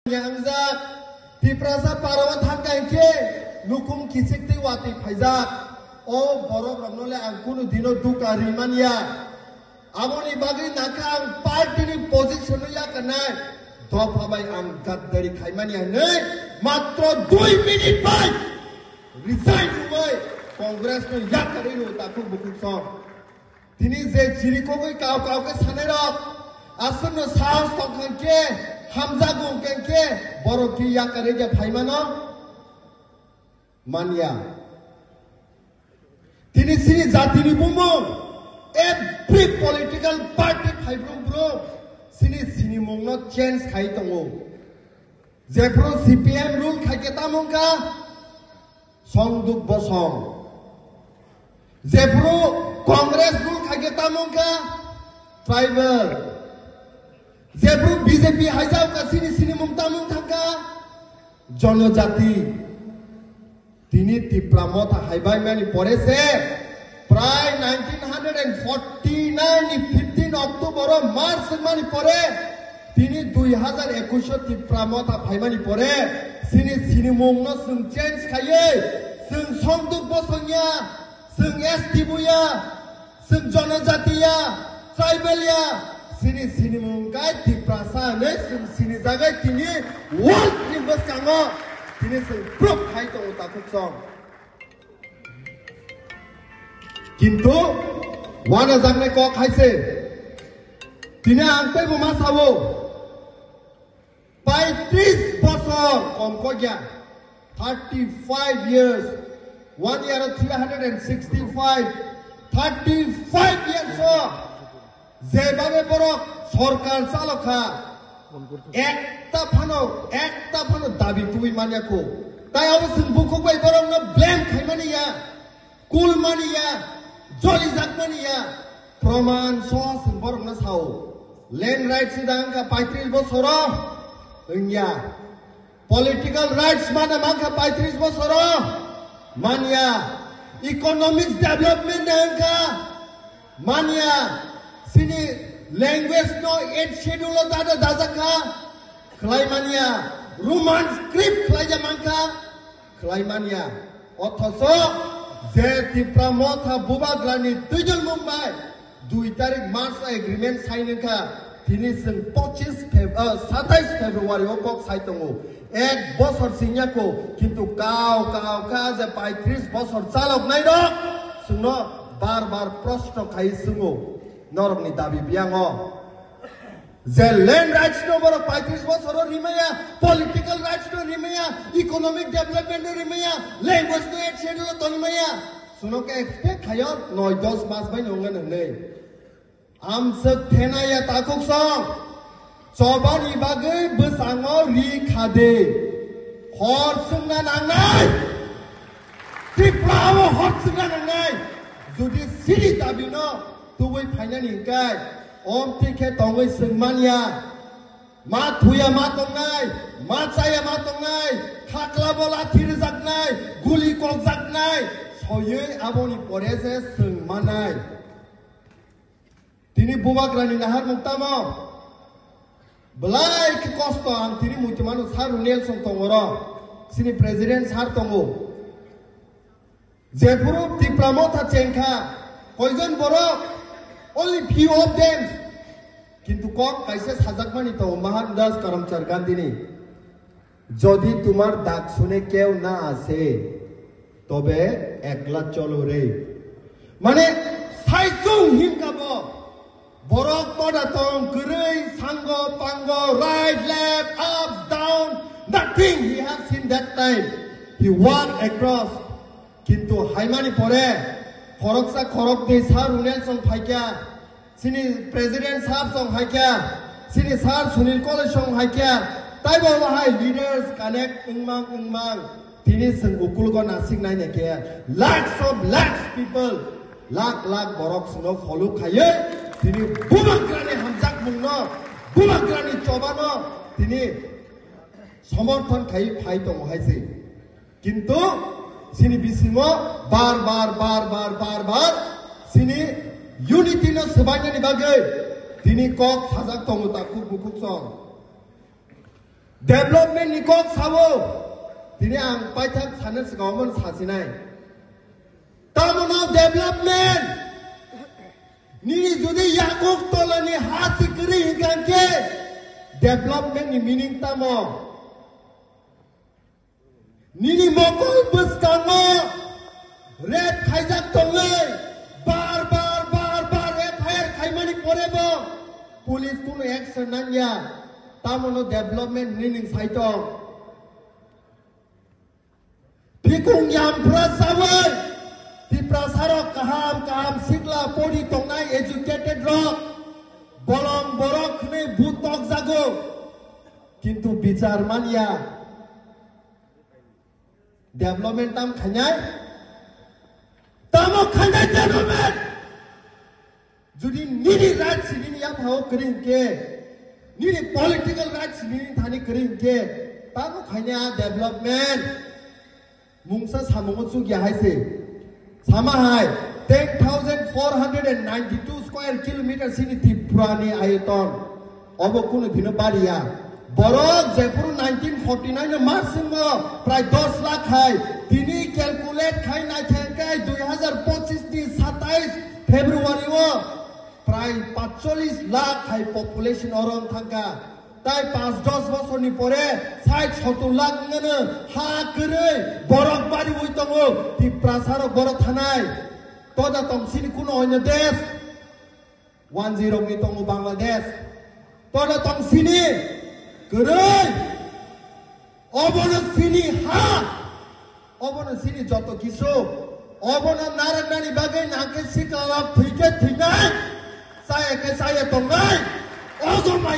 Yangzak di prasa parawan thangkangke nukum kisik ti wati phaijak o borok ramnole angkunu dino duka rimania amoni bagi nakang party ni position ya kanai dofa bai ang gaddari khaimania nei matro 2 minute bai resign bai congress no yakari no taku bukuk song tini je chiriko bai kau ke sanerok asun no saus tongkangke Hamza gungkengke boroki yakare je phaimano mania tini sini jatini bumo every political party phaibrum bro sini mongno change khai tongo jepro CPM rule khaike tamongka songduk bosong jepro congress rule khaike tamongka tribal jepro BJP haijau ka sini mumtamung thangka जनजाति তিনি তীব্রামত হাইবাই মানি পড়েছে প্রায় 1949 নি 15 October March মানি পড়ে তিনি 2021 তীব্রামত হাইমানি পড়ে সিনি মংন সুং change খাইয়ে সুং সংদুক বসংয়া সুং ST বুয়া সুং জনজাতিয়া ট্রাইবেলিয়া সিনি মংকাই তীব্রাসা নে সিনি জায়গায় তিনি ওয়ার্ল্ড নিবাস কাঙ্গো তিনি সুং প্রুফ খাইতো তাকুক সং কিন্তু ওয়ানা জাগনে ক খাইছে তিনি আনতে বোমা সাবো 35 বছর কম কইয়া 35 years 1 year 365 35 years যেভাবে বড় সরকার চালকা একটা ফানো দাবি তুই মানিয়াকো তাই অবশ্য বুকুক বাই বরং ব্লেম খাইমানিয়া কুল মানিয়া জলি জাগমানিয়া প্রমাণ সহজ বরং না সাও ল্যান্ড রাইটস দাঙ্কা 35 বছর ইয়া পলিটিক্যাল রাইটস মানে মাঙ্কা 35 বছর মানিয়া ইকোনমিক ডেভেলপমেন্ট দাঙ্কা মানিয়া সিনি ল্যাঙ্গুয়েজ নো 8 শিডিউল দাদা দাজাকা খাইমানিয়া রোমান স্ক্রিপ্ট খাইজা মাঙ্কা খাইমানিয়া অথচ যে তীব্রামথা বুবাগ্রানি দুইজন মুম্বাই 2 তারিখ মার্চ এগ্রিমেন্ট সাইনকা তিনি 27 ফেব্রুয়ারি কক সাইতঙ্গো 1 বছর সিংয়াকো কিন্তু কাও যে 35 বছর চালক নাই র সুনো বারবার প্রশ্ন খাই সুঙ্গো নরমনি দাবি বিয়াঙ্গ যে ল্যান্ড রাইটস নো বড় 35 বছর রিমায়া পলিটিক্যাল রাইটস নো রিমায়া ইকোনমিক ডেভেলপমেন্ট নো রিমায়া ল্যাঙ্গুয়েজ নো এট শিডিউল তো রিমায়া সুনোকে এক্সপেক্ট খায় 9-10 মাস বাই নঙ্গন নেই আমসে থেনায়া তাকুক সং চবানি বাগৈ বসাঙাव রি খাদে হর সুংনা নাংনাই ত্রিপুরাও হর সুংনা নাংনাই যদি সিরি দাবি ন তুই ফাইনানি গায় অম তিখে তঙ্গৈ সুংমানিয়া মা থুয়া মা তংনাই মা চায়া মা তংনাই খাকলা বলা থির জাকনাই গুলি কক জাকনাই সयै আবনি পরে যে সুংমানাই তিনি বুবাগ্রানি Nahar মুক্তাম belai ke kosto ang tiri mutimanu saru Nelson tongoro sini president sar tongo jepuru dipramotha cengkha koijon borok only few of them কিন্তু কক কাইসে সাজাকমানি তো মহানদাস করমচার গান্ধীনি যদি তোমার ডাক শুনে কেউ না আসে তবে একলা চলো রে মানে সাইসুং হিমকাবো borok toda tong gerei sanggo panggo right left up down nothing he has seen that time he walked across kintu haimani pore khoroksa khorok de sar Nelson phaikya sini president sahab song haikya sini sar Sunil College song haikya tai bo hai leaders connect ingmang tini sing ukulgo nasik nai neke lakhs people lakh borok suno follow khaye তিনি বুবাগ্রানি হামজাক মুংনো বুবাগ্রানি চবানো তিনি সমর্থন খাই ফাইতো হাইছে কিন্তু সিনি বিসিমো বার সিনি unity no সবাইনি বাগে তিনি cock সাজাক তংতা খুব song development ni kok sawo tini ang paithak sanen sigawan sasinai tamono development nini jodi yakok tolani hati kiri hingganke development ni meaning tamo nini mokol buskango red khaijak tongai bar red fire khaimani porebo police kuno action nanya tamono development meaning saitong pikung yam prasawai di prasarok kaham sikla podi tongnai educated rock bolong borok ne butok jago kintu bicar mania development tam khanyai tamo khanyai development judi nini right sini ya phao kring ke nini political rights nini thani kring ke tamo khanya development mungsa samongo chugi haise sama hai 10,492 square kilometers sini Tripurani ayoton obo kuno dino baria borok Jaipur 1949 marsingo pray 10 lakh hai tini calculate khai na khenkai 2025 ni 27 February o pray 45 lakh hai population orang thangka তাই 5-10 বছর নি পরে 60-70 lakh ngene ha kere borok bari ui tongo ti prasaro borok thanai toda tong sini kuno onya des 10 ni tongo Bangladesh toda tong sini kere obono sini ha obono sini joto kisu obono naranani bagai nake sikala thike thinai saya ke saya tongai ogo mai